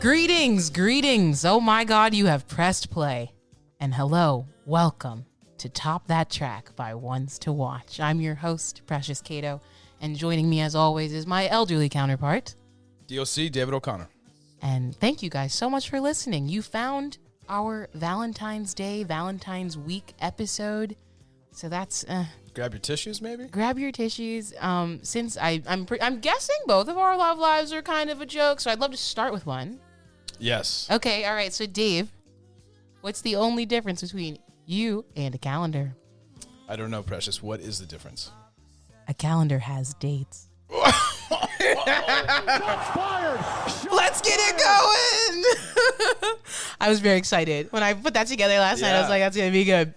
Greetings. Oh my God, you have pressed play. And hello, welcome to Top That Track by Ones to Watch. I'm your host, Precious Kato, and joining me as always is my elderly counterpart, DOC David O'Connor. And thank you guys so much for listening. You found our Valentine's Day, Valentine's Week episode. So that's Grab your tissues, maybe? grab your tissues. Since I'm guessing both of our love lives are kind of a joke, so I'd love to start with one. Yes. Okay, all right. So Dave, what's the only difference between you and a calendar? I don't know, Precious. What is the difference? A calendar has dates. Let's Get it going. I was very excited when I put that together last night. I was like, that's gonna be good.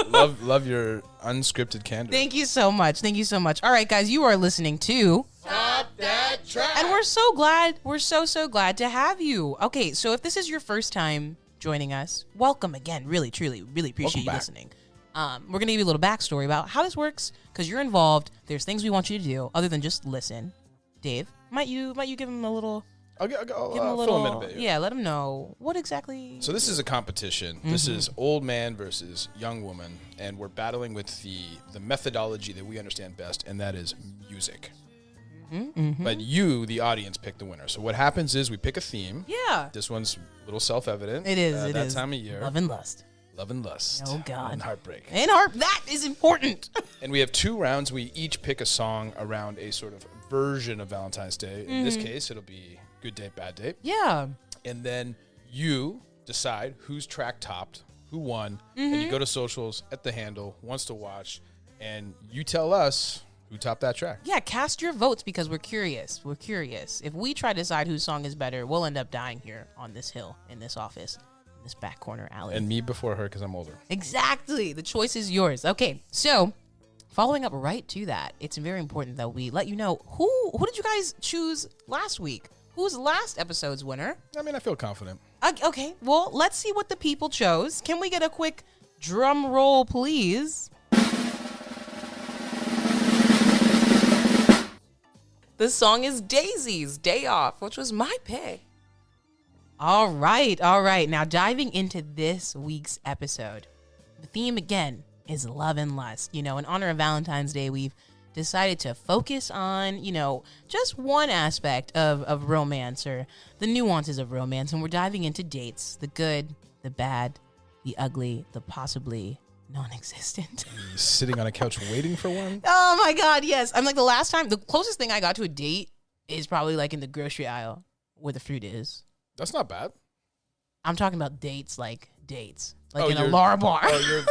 love your unscripted candor. Thank you so much. All right, guys, you are listening to Top That Track. and we're so glad. We're so glad to have you. Okay, so if this is your first time joining us, welcome again. Really, truly, really appreciate you back. listening. We're gonna give you a little backstory about how this works because you're involved. There's things we want you to do other than just listen. Dave, might you give him a little? I'll Give him a fill little. him in a bit. Yeah, let him know what exactly. So this is a competition. This is old man versus young woman, and we're battling with the methodology that we understand best, and that is music. But you, the audience, pick the winner. So what happens is we pick a theme. Yeah. This one's a little self-evident. It is. That time of year. Love and lust. Love and lust. Oh, God. And heartbreak. And that is important. And we have 2 rounds. We each pick a song around a sort of version of Valentine's Day. In this case, it'll be Good Date, Bad Date. Yeah. And then you decide who's track topped, who won, and you go to socials at the handle, Wants to Watch, and you tell us who topped that track. Yeah, cast your votes because we're curious. If we try to decide whose song is better, we'll end up dying here on this hill, in this office, in this back corner alley. And me before her because I'm older. Exactly. The choice is yours. Okay, so following up right to that, it's very important that we let you know who did you guys choose last week? Who's last episode's winner? I mean, I feel confident. Okay, well, let's see what the people chose. Can we get a quick drum roll, please? The song is Daisy's Day Off, which was my pick. All right. Now, diving into this week's episode, the theme again is love and lust. In honor of Valentine's Day, we've decided to focus on, just one aspect of romance or the nuances of romance. And we're diving into dates, the good, the bad, the ugly, the possibly non-existent. Sitting on a couch waiting for one? Oh my God, yes. I'm like the closest thing I got to a date is probably like in the grocery aisle where the fruit is. That's not bad. I'm talking about dates. Like Oh, in a Lar bar. Oh,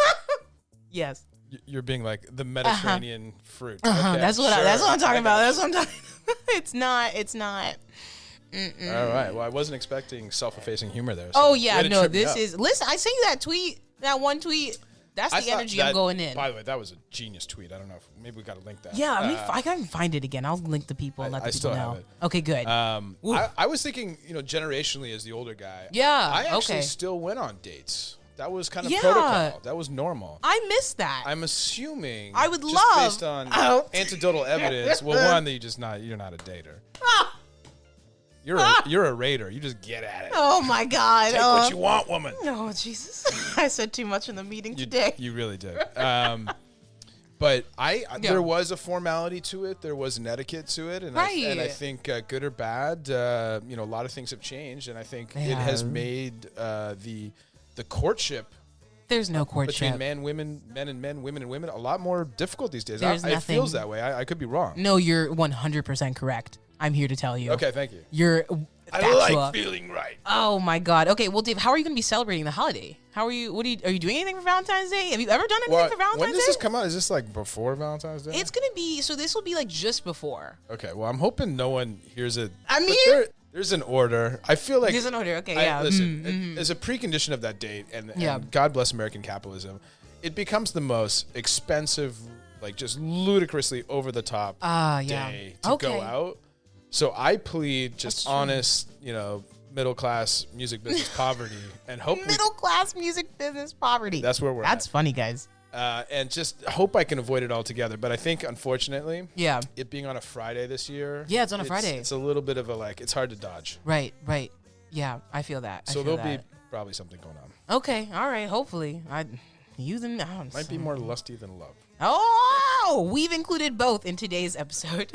Yes. you're being like the Mediterranean fruit. Uh-huh. Okay, That's what I'm talking about. That's what I'm talking about. It's not. Mm-mm. All right. Well, I wasn't expecting self-effacing humor there. So Oh yeah, way to no, trip me this up. is, listen, I sent you that one tweet. That's I the thought energy that- I'm going in. By the way, that was a genius tweet. I don't know if maybe we got to link that. Yeah, I can find it again. I'll link the people and let the I people still know. have it. Okay, good. I was thinking, generationally as the older guy. Yeah, I actually okay. still went on dates. That was kind of Yeah. protocol. That was normal. I missed that. I'm assuming. I would just love- based on Oh. anecdotal evidence. Well, one that you're not a dater. You're a raider. You just get at it. Oh my God. Take what you want, woman. Oh Jesus! I said too much in the meeting today. You really did. But there was a formality to it. There was an etiquette to it, and I think good or bad, a lot of things have changed, and I think it has made the courtship There's no courtship between men and men, women and women a lot more difficult these days. There's It nothing. feels that way. I could be wrong. No, you're 100% correct. I'm here to tell you. Okay, thank you. You're I factual. like feeling right. Oh my God. Okay, well, Dave, how are you going to be celebrating the holiday? Are you doing anything for Valentine's Day? Have you ever done anything for Valentine's Day? When does this come out? Is this like before Valentine's Day? It's going to be, so this will be like just before. Okay, well, I'm hoping no one hears it. I But mean- there's an order. I feel like There's an order, okay, yeah. Listen, as a precondition of that date, and God bless American capitalism, it becomes the most expensive, like just ludicrously over the top day to go out. So I plead just honest, middle class music business poverty, and hope middle class music business poverty. That's where we're. That's funny, guys. And just hope I can avoid it altogether. But I think, unfortunately, Yeah. it being on a Friday this year. Yeah, it's on a Friday. It's a little bit of a it's hard to dodge. Right. Yeah, I feel that. So there'll be probably something going on. Okay, all right. Hopefully, Might be more lusty than love. Oh, we've included both in today's episode.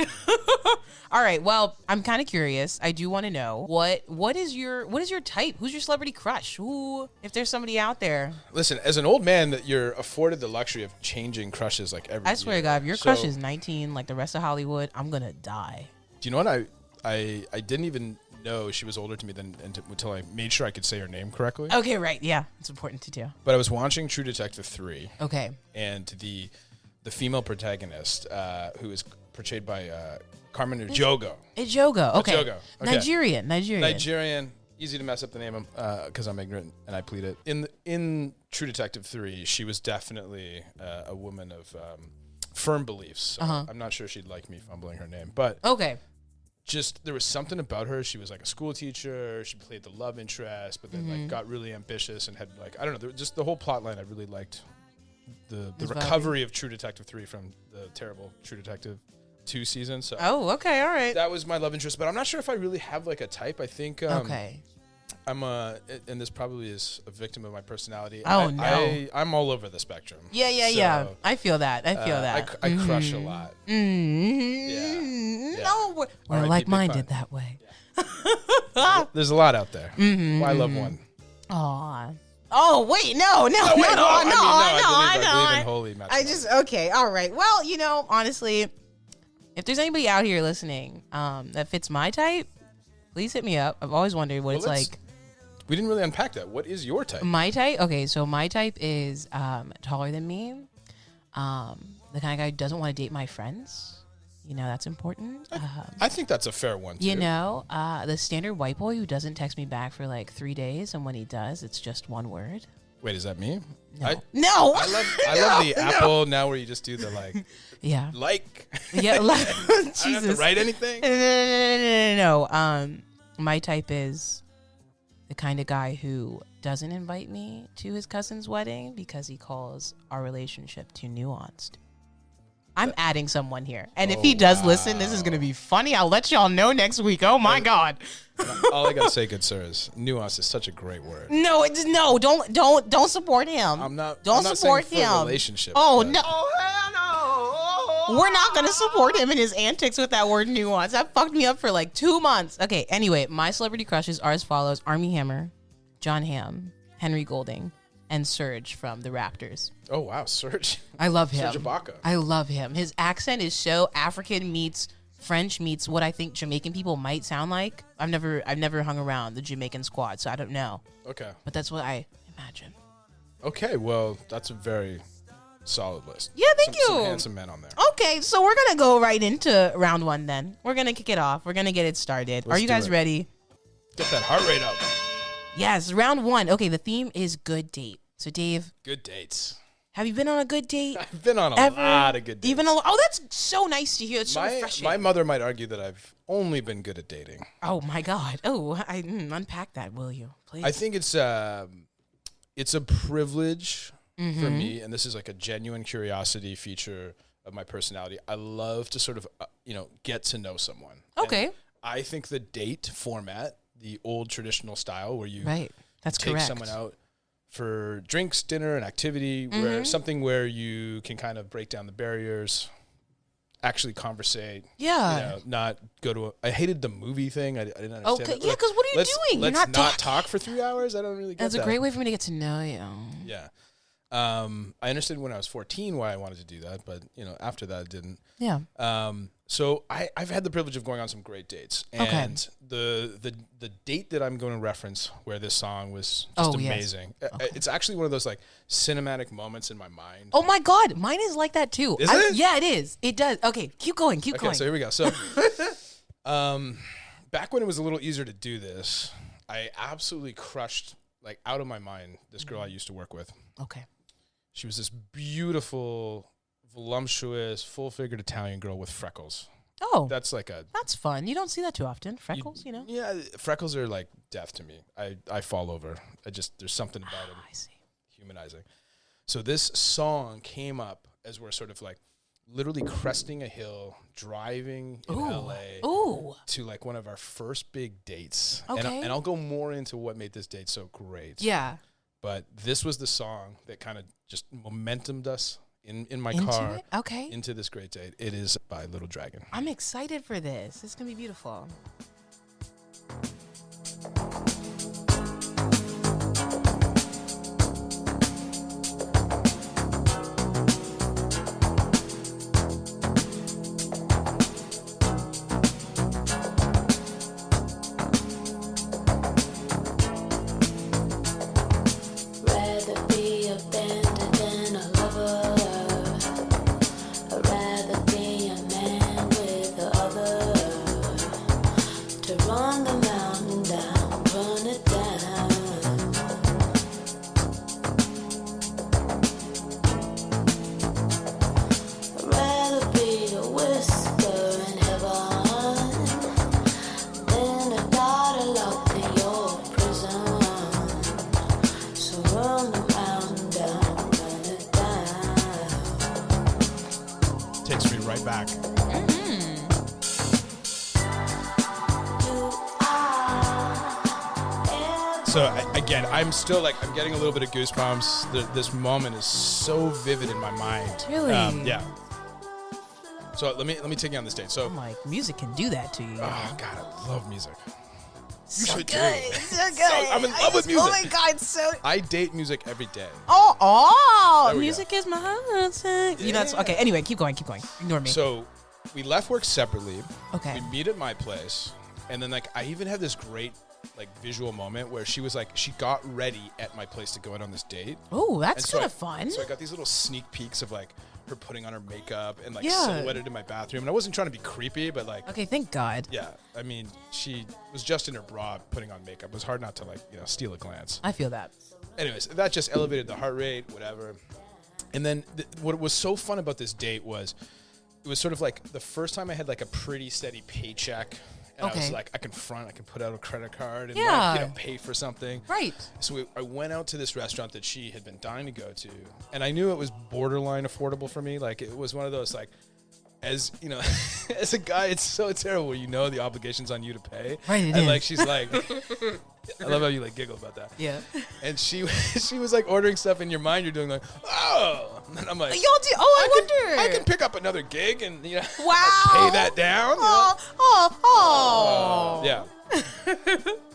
All right. Well, I'm kind of curious. I do want to know what is your type? Who's your celebrity crush? Ooh, if there's somebody out there. Listen, as an old man, you're afforded the luxury of changing crushes like every year. I swear to God, if your crush is 19, like the rest of Hollywood, I'm gonna die. Do you know what? I didn't even know she was older to me until I made sure I could say her name correctly. Okay, right. Yeah, it's important to do. But I was watching True Detective 3. Okay. And the female protagonist, who is portrayed by Carmen Ejogo. Ejogo, okay. Ejogo. Okay. Nigerian. Easy to mess up the name because I'm ignorant and I plead it. In True Detective 3, she was definitely a woman of firm beliefs. So I'm not sure she'd like me fumbling her name. But okay. Just there was something about her. She was like a school teacher. She played the love interest, but then like got really ambitious and had like, I don't know, just the whole plot line I really liked. The recovery of True Detective 3 from the terrible True Detective 2 season. So okay, all right. That was my love interest, but I'm not sure if I really have like a type. I think I'm and this probably is a victim of my personality. I'm all over the spectrum. Yeah. I feel that. I crush a lot. Yeah. No, we're like-minded that way. Yeah. There's a lot out there. Well, I love one. Aw. Oh, wait, no. I believe in holy matrimony. Okay, all right. Well, honestly, if there's anybody out here listening that fits my type, please hit me up. I've always wondered what it's like. We didn't really unpack that. What is your type? My type? Okay, so my type is taller than me. The kind of guy who doesn't want to date my friends. That's important. I think that's a fair one, too. The standard white boy who doesn't text me back for like 3 days, and when he does, it's just one word. Wait, is that me? No. I love the Apple now where you just do the like. Yeah. Like. Yeah. Jesus. I don't have to write anything. No. My type is the kind of guy who doesn't invite me to his cousin's wedding because he calls our relationship too nuanced. I'm adding someone here. And if he does listen, this is going to be funny. I'll let y'all know next week. Oh, my God. All I got to say, good sir, is nuance is such a great word. No, don't support him. I'm not support saying him. For a relationship. Oh, no. We're not going to support him in his antics with that word nuance. That fucked me up for like 2 months. Okay, anyway, my celebrity crushes are as follows. Armie Hammer, John Hamm, Henry Golding, and Serge from the Raptors. Oh, wow, Serge. I love him. Serge Ibaka. I love him. His accent is so African meets French meets what I think Jamaican people might sound like. I've never hung around the Jamaican squad, so I don't know. Okay. But that's what I imagine. Okay, well, that's a very solid list. Yeah, thank you. Some handsome men on there. Okay, so we're going to go right into round one then. We're going to kick it off. We're going to get it started. Are you guys ready? Get that heart rate up. Yes, round one. Okay, the theme is good date. So, Dave. Good dates. Have you been on a good date? I've been on a lot of good dates. That's so nice to hear. It's so refreshing. My mother might argue that I've only been good at dating. Oh, my God. Oh, unpack that, will you? Please. I think it's a privilege for me, and this is like a genuine curiosity feature of my personality. I love to sort of, get to know someone. Okay. And I think the date format, the old traditional style where you That's take correct. someone out for drinks, dinner, and activity, where you can kind of break down the barriers, actually conversate. Yeah. Not go to I hated the movie thing. I didn't understand. Okay. Yeah, because what are you doing? Let's You're not talk for 3 hours. I don't really get that. That's a great way for me to get to know you. Yeah. I understood when I was 14 why I wanted to do that, but after that I didn't. Yeah. So I've had the privilege of going on some great dates, and the date that I'm going to reference where this song was just amazing. Yes. It's actually one of those like cinematic moments in my mind. Oh my God, mine is like that too. Is it? Yeah, it is. It does. Okay, keep going. Okay, so here we go. So, back when it was a little easier to do this, I absolutely crushed like out of my mind this girl I used to work with. Okay. She was this beautiful, voluptuous, full-figured Italian girl with freckles. Oh. That's fun. You don't see that too often. Freckles, Yeah, freckles are like death to me. I fall over. There's something about them. I see. Humanizing. So this song came up as we're sort of like literally cresting a hill, driving in LA to like one of our first big dates. Okay. And I'll go more into what made this date so great. Yeah. But this was the song that kind of just momentumed us in my into car into this great date. It is by Little Dragon. I'm excited for this. It's going to be beautiful. I'm still like, I'm getting a little bit of goosebumps. This moment is so vivid in my mind. Really? Yeah. So let me take you on this date. So I'm like, music can do that to you. Oh God, I love music. So good. So good. I'm in love with music. Oh my God, so. I date music every day. Music is my husband. You know, that's okay. Anyway, keep going. Ignore me. So we left work separately. Okay. We meet at my place, and then like I even had this great like visual moment where she was like, she got ready at my place to go out on this date. Oh, that's kind of fun. So I got these little sneak peeks of like her putting on her makeup and like silhouetted in my bathroom. And I wasn't trying to be creepy, but like, okay, thank God. Yeah. I mean, she was just in her bra putting on makeup. It was hard not to like, steal a glance. I feel that. Anyways, that just elevated the heart rate, whatever. And then what was so fun about this date was it was sort of like the first time I had like a pretty steady paycheck. And I was like, I can put out a credit card and like, pay for something. Right. So I went out to this restaurant that she had been dying to go to. And I knew it was borderline affordable for me. Like it was one of those like, as you know, as a guy, it's so terrible when the obligation's on you to pay. Right, it and is. like she's like, I love how you like giggle about that. Yeah. And she was like ordering stuff in your mind. You're doing like, oh, and I'm like, y'all do. Oh, I wonder. I can pick up another gig and wow, pay that down. Yeah.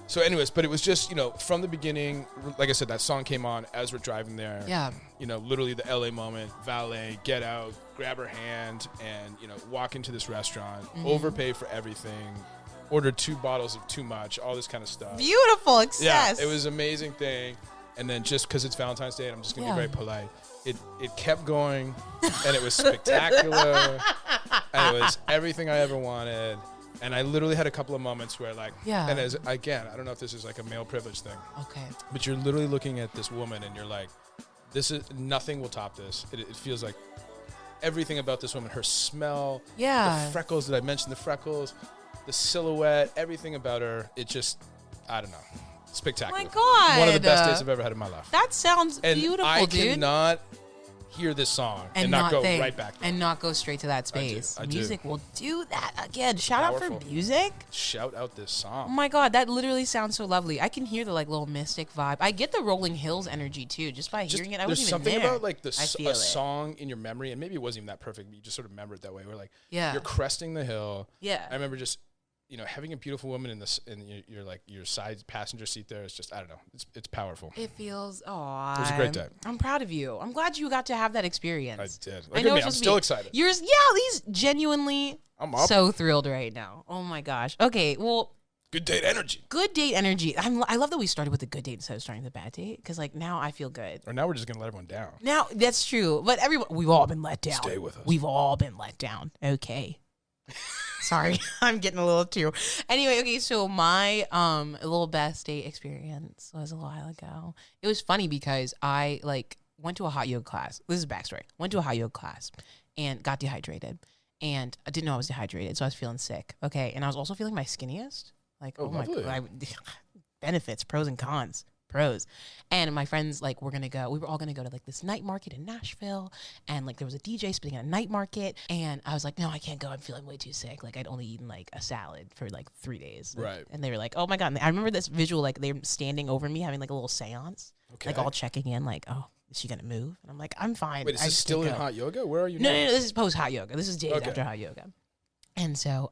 So, anyways, but it was just from the beginning. Like I said, that song came on as we're driving there. Yeah. Literally the LA moment. Valet, get out, grab her hand, and walk into this restaurant, overpay for everything. Ordered 2 bottles of too much, all this kind of stuff. Beautiful excess. Yeah, it was an amazing thing. And then just because it's Valentine's Day, and I'm just going to be very polite, it kept going, and it was spectacular, and it was everything I ever wanted. And I literally had a couple of moments where like, and again, I don't know if this is like a male privilege thing. Okay. But you're literally looking at this woman, and you're like, nothing will top this. It feels like everything about this woman, her smell, the freckles that I mentioned, the silhouette, everything about her, it just, I don't know, spectacular. Oh my God. One of the best days I've ever had in my life. That sounds beautiful, I dude. I cannot hear this song and not go right back there. And not go straight to that space. I do. Music will do that again. Shout out for music. Shout out this song. Oh my God, that literally sounds so lovely. I can hear the like little mystic vibe. I get the Rolling Hills energy too, just by hearing it. I wasn't even there. There's something about like a song in your memory, and maybe it wasn't even that perfect, but you just sort of remember it that way. Where like you're cresting the hill. Yeah. I remember just having a beautiful woman in your side passenger seat there. It's just, I don't know. It's powerful. It feels, it was a great day. I'm proud of you. I'm glad you got to have that experience. I did. I know. I'm still excited. He's genuinely I'm up. So thrilled right now. Oh my gosh. Okay. Well, good date energy. Good date energy. I love that we started with the good date instead of starting the bad date. Because like now I feel good. Or now we're just going to let everyone down. Now that's true. But we've all been let down. Stay with us. We've all been let down. Okay. Sorry, I'm getting a little too. Anyway, okay, so my little best date experience was a while ago. It was funny because I went to a hot yoga class. This is backstory. Went to a hot yoga class and got dehydrated. And I didn't know I was dehydrated, so I was feeling sick. Okay, and I was also feeling my skinniest. Like, oh my God, benefits, pros and cons. pros. And my friends, like, we were all gonna go to like this night market in Nashville, and like there was a DJ spinning at a night market, and I was like, no, I can't go. I'm feeling way too sick. Like I'd only eaten like a salad for like 3 days. Right. And they were like, oh my God. And I remember this visual, like they're standing over me having like a little seance, like all checking in, like, oh, is she gonna move? And I'm like, I'm fine. Wait, is this still in hot yoga? Where are you No, now? no, this is post hot yoga. This is days after hot yoga. And so,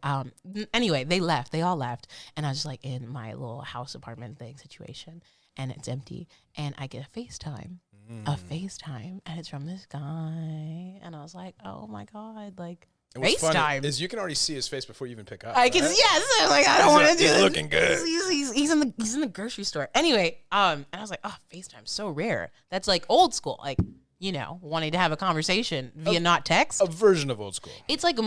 anyway, they left. They all left. And I was just like in my little house apartment thing situation. And it's empty. And I get a FaceTime. And it's from this guy. And I was like, oh my God, like, and what's FaceTime. funny is you can already see his face before you even pick up. I can, yes. I'm like, I don't want to do He's this. looking good. He's in the grocery store. Anyway, and I was like, oh, FaceTime, so rare. That's like old school. Like, you know, wanting to have a conversation via not text. A version of old school. It's like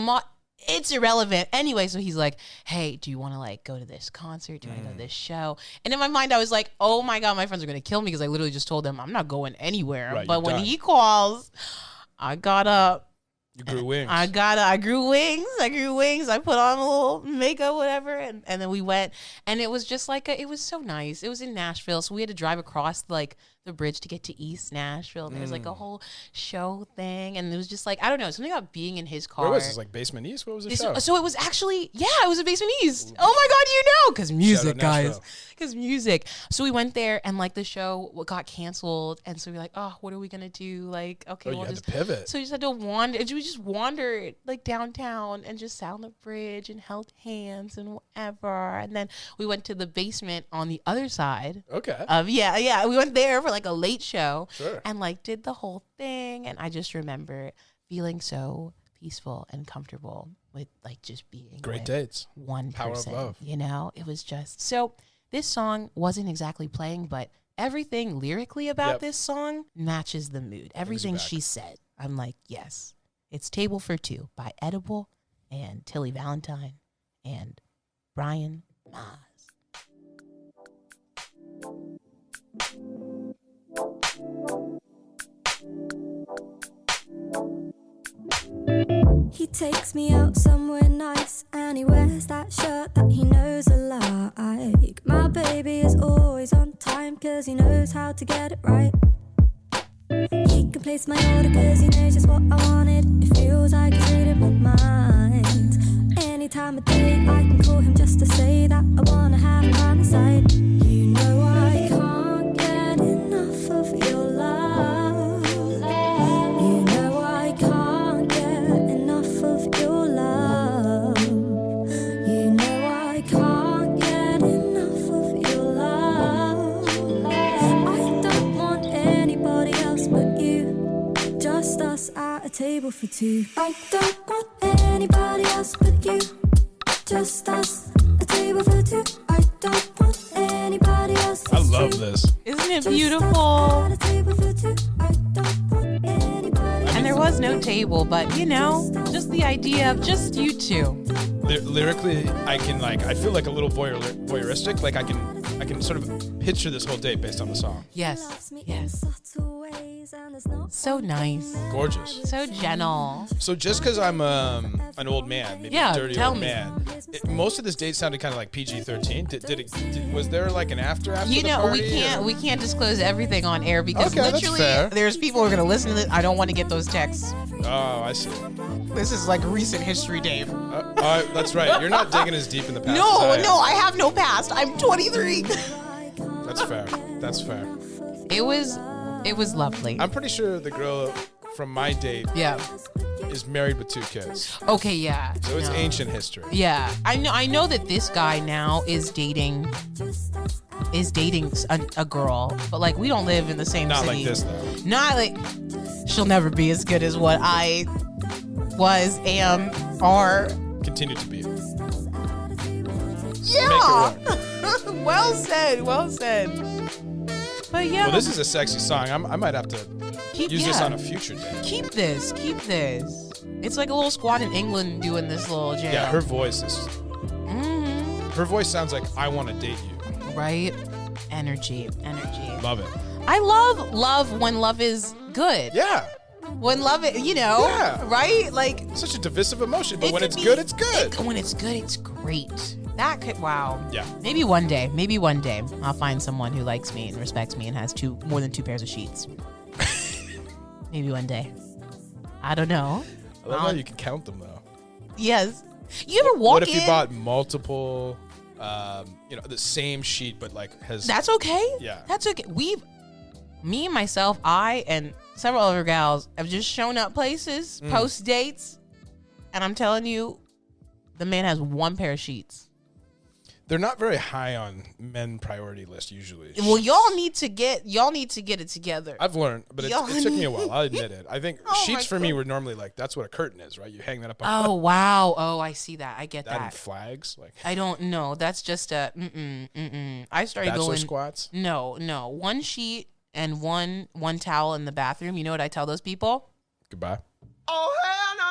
it's irrelevant. Anyway, so he's like, hey, do you want to like go to this concert? Do you want to go to this show? And in my mind, I was like, oh my God, my friends are going to kill me because I literally just told them I'm not going anywhere. Right, but when he calls, I got up. You grew wings. I grew wings. I put on a little makeup, whatever. And then we went. And it was just like, it was so nice. It was in Nashville. So we had to drive across like the bridge to get to East Nashville. And there was like a whole show thing. And it was just like, I don't know, something about being in his car. Where was this? Like Basement East? What was the show? So it was actually, it was a Basement East. Oh my God, you know. Because music, guys. Because music. So we went there and like the show got canceled. And so we were like, oh, what are we going to do? Like, okay, we'll just pivot. So we just had to wander. And we just wandered like downtown and just sat on the bridge and held hands and whatever. And then we went to the basement on the other side. Okay. We went there for like a late show. Sure. And like did the whole thing. And I just remember feeling so peaceful and comfortable with like just being great dates. One Power person. of love. You know, it was just so. This song wasn't exactly playing, but everything lyrically about this song matches the mood. Everything she said, I'm like, yes. It's Table for Two by EdBl and Tilly Valentine and Brian Maz. He takes me out somewhere nice and he wears that shirt that he knows I like. My baby is always on time cause he knows how to get it right. He can place my order cause he knows just what I wanted. It feels like he's reading my mind. Any time of day I can call him just to say that I wanna have him by my side. You know I can't get enough of your love. You know I can't get enough of your love. You know I can't get enough of your love. I don't want anybody else but you. Just us at a table for two. I don't want anybody else but you. Just us, a table for two. I don't want anybody else. I love this. Isn't it beautiful? And there was no table, but you know, just the idea of just you two. Lyrically, I feel like a little voyeuristic. Like I can sort of picture this whole date based on the song. Yes. So nice. Gorgeous. So gentle. So just because I'm an old man, maybe a dirty old man, most of this date sounded kind of like PG-13. Was there like an after You know, party, we can't disclose everything on air because Okay, literally that's fair. there's people who are gonna listen to this. I don't want to get those texts. Oh, I see. This is like recent history, Dave. That's right. You're not digging as deep in the past. No, I have no past. I'm 23. That's fair. That's fair. It was lovely. I'm pretty sure the girl from my date is married with 2 kids. Okay, yeah. So it's ancient history. Yeah. I know that this guy now is dating a girl, but like we don't live in the same Not city. like this though. Not like she'll never be as good as what I was, am, are. Continue to be. Yeah. Well said. But yeah. Well, this is a sexy song. I might have to use this on a future date. Keep this. It's like a little squad in England doing this little jam. Yeah, her voice is. Her voice sounds like I want to date you. Right? Energy. Love it. I love when love is good. Yeah. When love it, right? Like such a divisive emotion, but when it's good, it's good. When it's good, it's great. That could, wow. Yeah. Maybe one day I'll find someone who likes me and respects me and has more than 2 pairs of sheets. Maybe one day. I don't know. I love how you can count them though. Yes. You ever walk in? What if you bought multiple, the same sheet, but like has... That's okay. Yeah. That's okay. Me, myself, I, and several other gals have just shown up places, post dates, and I'm telling you, the man has 1 pair of sheets. They're not very high on men priority list usually. Well, y'all need to get it together. I've learned, but it took me a while. I'll admit it. I think sheets for me were normally like, that's what a curtain is, right? You hang that up on. Oh, wow. Oh, I see that. I get that. And flags. Like I don't know. That's just a I started bachelor going squats. No. 1 sheet and one towel in the bathroom. You know what I tell those people? Goodbye. Oh, hell no.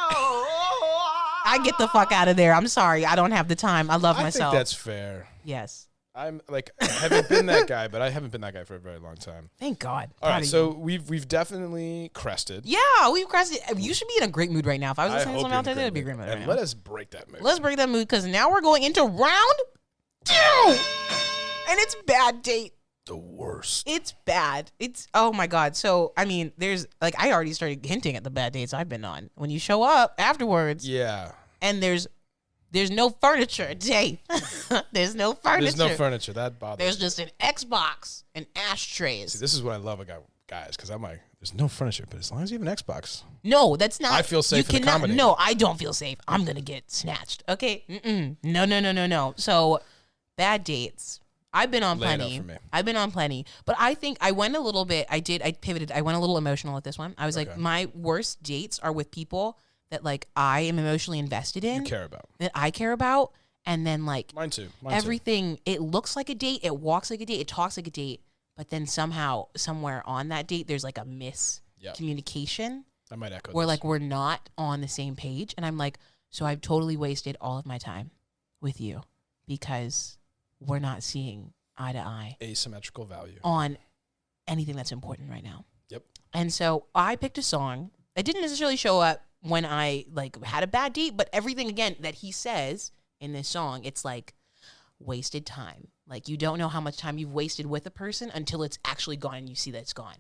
I get the fuck out of there. I'm sorry. I don't have the time. I love myself. I think that's fair. Yes. I'm like, I haven't been that guy, but I haven't been that guy for a very long time. Thank God. All right, so we've definitely crested. Yeah, we've crested. You should be in a great mood right now. If I was listening to something else, I'd be a great mood right now. Let us break that mood. Let's break that mood because now we're going into round 2. And it's bad date. The worst. It's bad. It's, oh my God. So, I mean, there's, like, I already started hinting at the bad dates I've been on. When you show up afterwards. Yeah. And there's no furniture, Jay. There's no furniture. There's no furniture. That bothers me. There's just an Xbox and ashtrays. See, this is what I love about guys, because I'm like, there's no furniture, but as long as you have an Xbox. No, that's not. I feel safe and accommodated. No, I don't feel safe. I'm going to get snatched. Okay? No. So, bad dates. I've been on plenty. But I think I went a little bit, I pivoted. I went a little emotional at this one. I was like, my worst dates are with people that like I am emotionally invested in. You care about. That I care about. And then like. Mine too. Everything, it looks like a date. It walks like a date. It talks like a date. But then somehow, somewhere on that date, there's like a miscommunication. I might echo where this. like we're not on the same page. And I'm like, so I've totally wasted all of my time with you because we're not seeing eye to eye. Asymmetrical value. On anything that's important right now. Yep. And so I picked a song that didn't necessarily show up when I like had a bad date, but everything again that he says in this song, it's like wasted time. Like you don't know how much time you've wasted with a person until it's actually gone and you see that it's gone.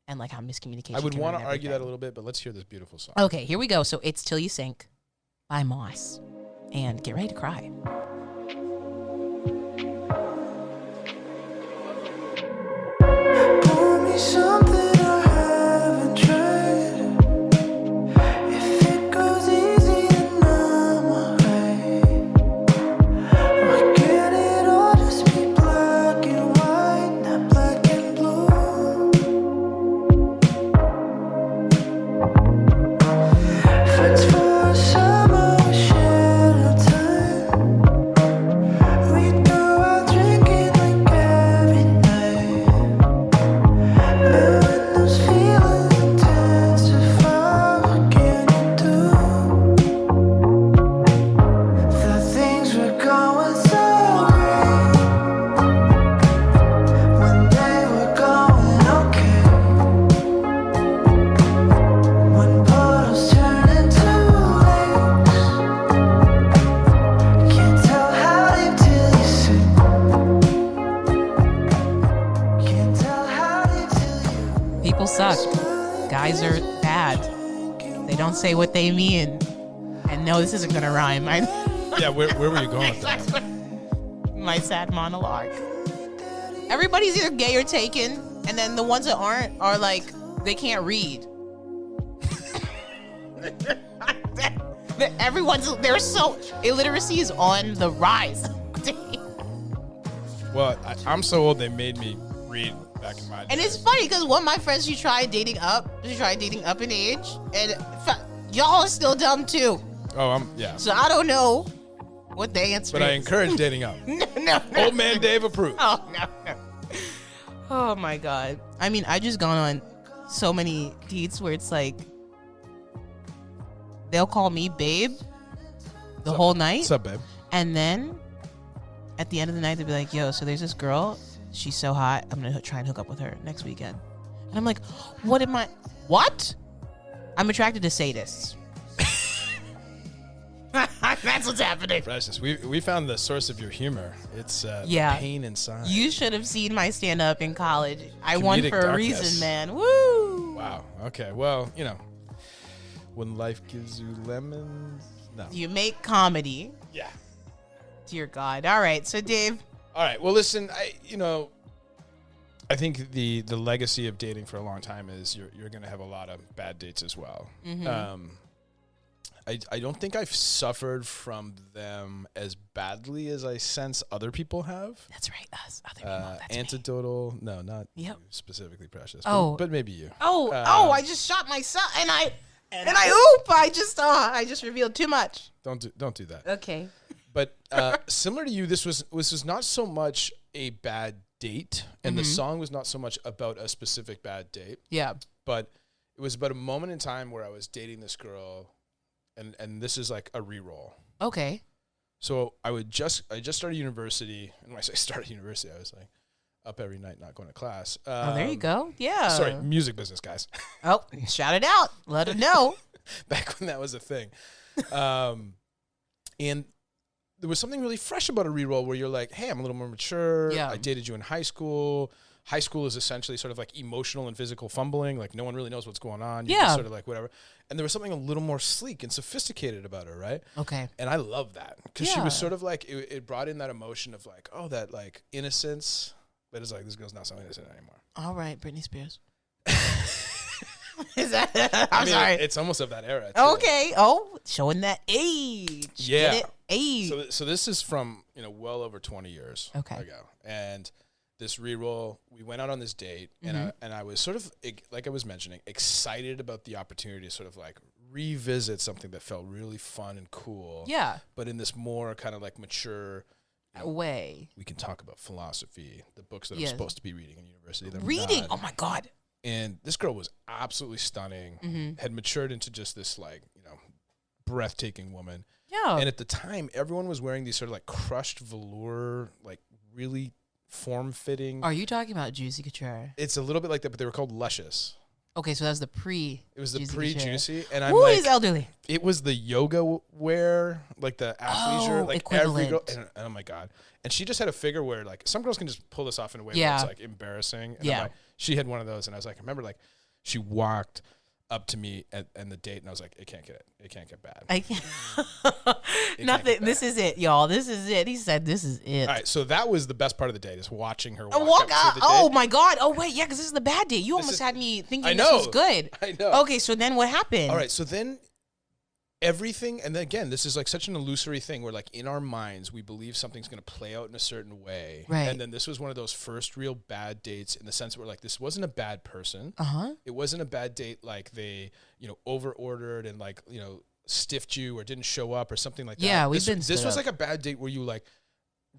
And like how miscommunication. I would want to argue that a little bit, but let's hear this beautiful song. Okay, here we go. So it's Till You Sink by Moss. And get ready to cry. Pour me something I haven't tried. If it goes easy, then I'm alright. Why can't it all just be black and white, not black and blue? Friends for a summer, we shared our time. We'd go out drinking like every night. And when those feelings intensify, what can you do? The things were going so great when they were going okay. When puddles turn into lakes, can't tell how deep till you sink. Can't tell how deep till you. People suck. Guys are bad. They don't say what they mean. And no, this isn't gonna rhyme. Yeah, where were you going with that? My sad monologue. Everybody's either gay or taken, and then the ones that aren't are like they can't read. They're so illiteracy is on the rise. Well, I'm so old they made me read back in my day. And it's funny because one of my friends, she tried dating up in age, and y'all are still dumb too. Oh, yeah. So I don't know what the answer But is. I encourage dating up. No. Old man Dave approves. Oh, no. Oh, my God. I mean, I just gone on so many dates where it's like, they'll call me babe the whole night. What's up, babe? And then at the end of the night, they'll be like, yo, so there's this girl. She's so hot. I'm going to try and hook up with her next weekend. And I'm like, what? I'm attracted to sadists. I That's what's happening. Precious, we found the source of your humor. It's the pain inside. You should have seen my stand-up in college. I won Comedic for darkness. a reason, man. Woo! Wow. Okay. Well, when life gives you lemons, no. You make comedy. Yeah. Dear God. All right. So, Dave. All right. Well, listen. I think the legacy of dating for a long time is you're going to have a lot of bad dates as well. Mm-hmm. I don't think I've suffered from them as badly as I sense other people have. That's right. Us. Other people. That's Antidotal. Me. No, not you specifically, Precious. Oh. But maybe you. I just shot myself and I just revealed too much. Don't do that. Okay. But similar to you, this was not so much a bad date, and the song was not so much about a specific bad date. Yeah. But it was about a moment in time where I was dating this girl, and this is like a re-roll. Okay. So I just started university, and when I say started university, I was like up every night, not going to class. There you go. Yeah. Sorry, music business, guys. Oh, shout it out. Let it know. Back when that was a thing. And there was something really fresh about a re-roll where you're like, hey, I'm a little more mature. Yeah. I dated you in high school. High school is essentially sort of like emotional and physical fumbling. Like no one really knows what's going on. You're just sort of like whatever. And there was something a little more sleek and sophisticated about her, right? Okay. And I love that because she was sort of like, it brought in that emotion of like, oh, that like innocence. But it's like, this girl's not so innocent anymore. All right, Britney Spears. Is that? I'm sorry. It's almost of that era. Too. Okay. Oh, showing that age. Yeah. Get it? Age. So this is from, well over 20 years ago. And this re-roll, we went out on this date, and I was sort of, like I was mentioning, excited about the opportunity to sort of like revisit something that felt really fun and cool. Yeah. But in this more kind of like mature way. We can talk about philosophy, the books that I'm supposed to be reading in university. Reading? Oh my God. And this girl was absolutely stunning, had matured into just this like, breathtaking woman. Yeah. And at the time, everyone was wearing these sort of like crushed velour, like really form-fitting. Are you talking about Juicy Couture? It's a little bit like that, but they were called Luscious. Okay, so that was the pre. It was the pre-Juicy, and I'm Who like, is elderly? It was the yoga wear, like the athleisure, like equivalent. every girl. And, oh my God! And she just had a figure where like some girls can just pull this off in a way where it's like embarrassing. And I'm like, she had one of those, and I was like, I remember like she walked up to me at the date, and I was like, it can't get bad. I can't. Nothing. This is it, y'all. This is it. He said, "This is it." All right, so that was the best part of the date, is watching her walk up to the date. Oh my God! Oh wait, yeah, because this is the bad date. You almost had me thinking this was good. I know. Okay, so then what happened? All right, so then everything, and then again, this is like such an illusory thing where like in our minds we believe something's going to play out in a certain way, right? And then this was one of those first real bad dates in the sense where like this wasn't a bad person. It wasn't a bad date like they over ordered and like stiffed you or didn't show up or something like that. Yeah, this was like a bad date where you like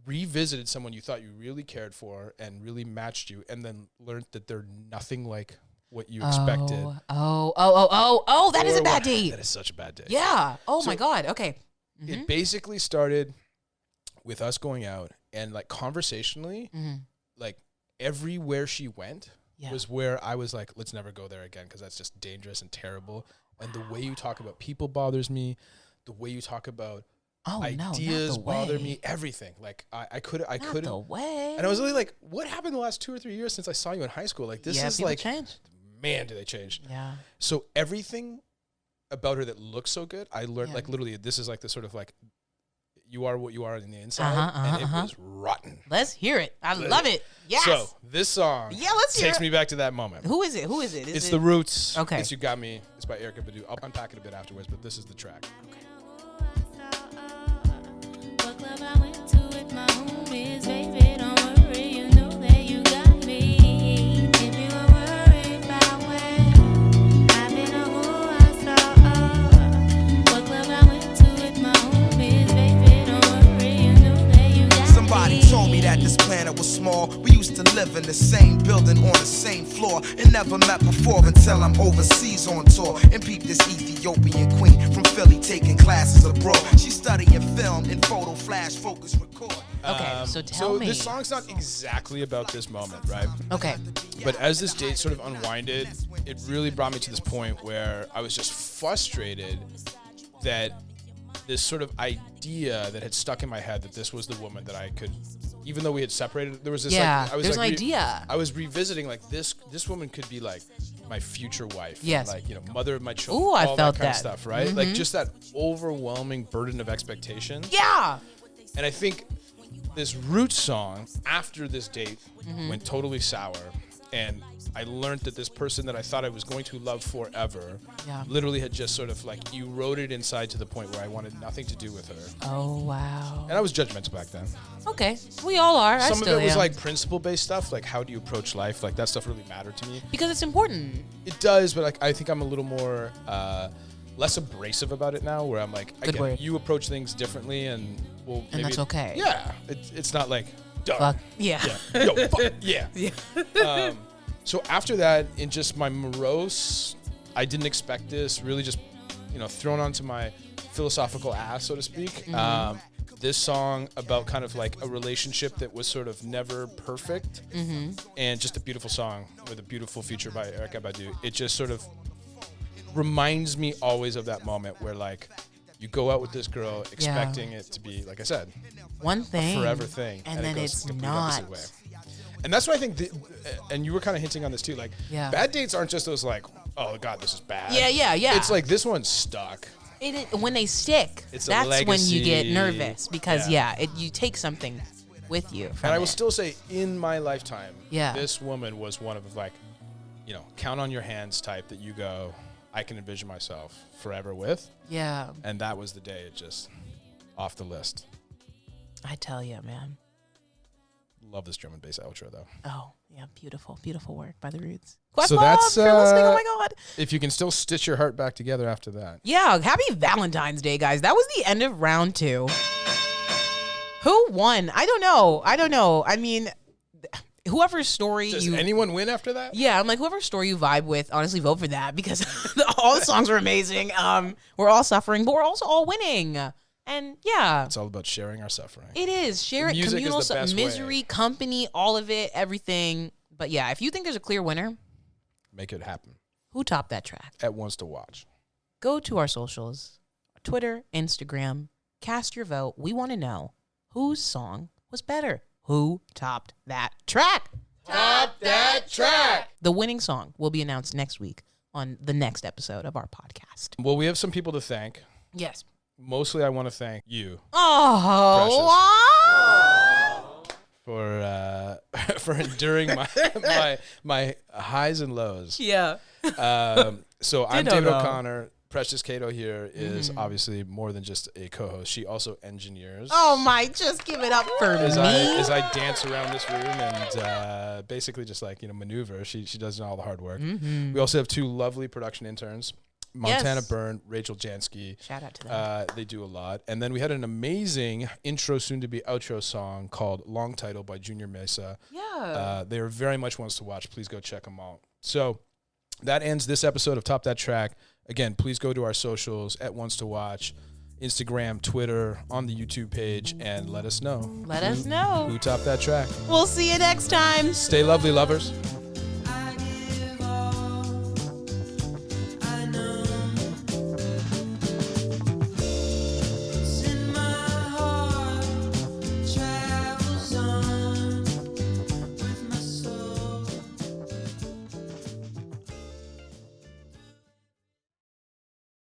revisited someone you thought you really cared for and really matched you, and then learned that they're nothing like what you expected. That is a bad date. That is such a bad date. Yeah. Oh my God. Okay. It basically started with us going out, and like conversationally, like everywhere she went was where I was like, let's never go there again because that's just dangerous and terrible. And the way you talk about people bothers me. The way you talk about ideas bother me. Everything. Like I couldn't. The way. And I was really like, what happened the last 2 or 3 years since I saw you in high school? Like this is like, changed. Man, do they change? Yeah. So everything about her that looks so good, I learned like literally this is like the sort of like you are what you are on the inside, and it was rotten. Let's hear it. I love it. Yes. So this song takes me back to that moment. Who is it? It's The Roots. Okay. It's You Got Me. It's by Erykah Badu. I'll unpack it a bit afterwards, but this is the track. What club I went to with my homies, baby, don't worry, you know that you got me. If you were worried about when I've been a who I saw. What club I went to with my homies, baby, don't worry, you know that you got me. Somebody told me that this planet was small. We used to live in the same building on the same floor and never met before until I'm overseas on tour and peep this Ethiopian queen from Philly taking classes abroad. She's studying film and photo flash focus record. Okay, so tell me. So this song's not exactly about this moment, right? Okay. But as this date sort of unwinded, it really brought me to this point where I was just frustrated that this sort of idea that had stuck in my head that this was the woman that I could, even though we had separated, there was this there's an idea. I was revisiting like this woman could be like my future wife. Yes. Like, mother of my children. Ooh, I all felt that kind that. of stuff, right? Like just that overwhelming burden of expectation. Yeah. And I think this Roots song after this date went totally sour. And I learned that this person that I thought I was going to love forever literally had just sort of like eroded inside to the point where I wanted nothing to do with her. Oh, wow. And I was judgmental back then. Okay. We all are. Some of it was like principle-based stuff, like how do you approach life? Like that stuff really mattered to me. Because it's important. It does, but like I think I'm a little more less abrasive about it now, where I'm like, you approach things differently, and and that's okay. Yeah, it's not like duh. Fuck. Yeah. Yo, fuck. Yeah. Yeah. So after that, in just my morose, I didn't expect this, really just, thrown onto my philosophical ass, so to speak. This song about kind of like a relationship that was sort of never perfect, and just a beautiful song with a beautiful feature by Erykah Badu. It just sort of reminds me always of that moment where like you go out with this girl expecting it to be, like I said, one thing, a forever thing, and then it goes it's the complete not. opposite way. And that's why I think, and you were kind of hinting on this too, like bad dates aren't just those like, oh God, this is bad. Yeah. It's like this one's stuck. When they stick, that's when you get nervous because you take something with you. And I will still say, in my lifetime, this woman was one of like, count on your hands type that you go, I can envision myself forever with. Yeah. And that was the day it just off the list. I tell you, man. Love this drum and bass outro though. Oh yeah, beautiful work by the Roots. So that's if you're listening, oh my God. If you can still stitch your heart back together after that. Yeah, happy Valentine's Day, guys. That was the end of round 2. Who won? I don't know. I mean, whoever's story Does anyone win after that? Yeah, I'm like, whoever's story you vibe with, honestly, vote for that because all the songs were amazing. We're all suffering, but we're also all winning. And yeah. It's all about sharing our suffering. It is. Share it. Communal misery, company, all of it, everything. But yeah, if you think there's a clear winner, make it happen. Who topped that track? At Wants to Watch. Go to our socials, Twitter, Instagram, cast your vote. We want to know whose song was better. Who topped that track? Top that track. The winning song will be announced next week on the next episode of our podcast. Well, we have some people to thank. Yes. Mostly, I want to thank you. Oh, wow. For enduring my highs and lows. Yeah. So I'm David O'Connor. Precious Kato here is obviously more than just a co-host. She also engineers. Oh my! Just give it up for me. As I dance around this room and basically just like maneuver, she does all the hard work. We also have 2 lovely production interns. Montana Byrne, Rachel Janskie. Shout out to them. They do a lot. And then we had an amazing intro, soon to be outro song called Long Title by Junior Mesa. Yeah. They are very much ones to watch. Please go check them out. So that ends this episode of Top That Track. Again, please go to our socials at Ones to Watch, Instagram, Twitter, on the YouTube page, and let us know. Let us know Who topped that track. We'll see you next time. Stay lovely, lovers.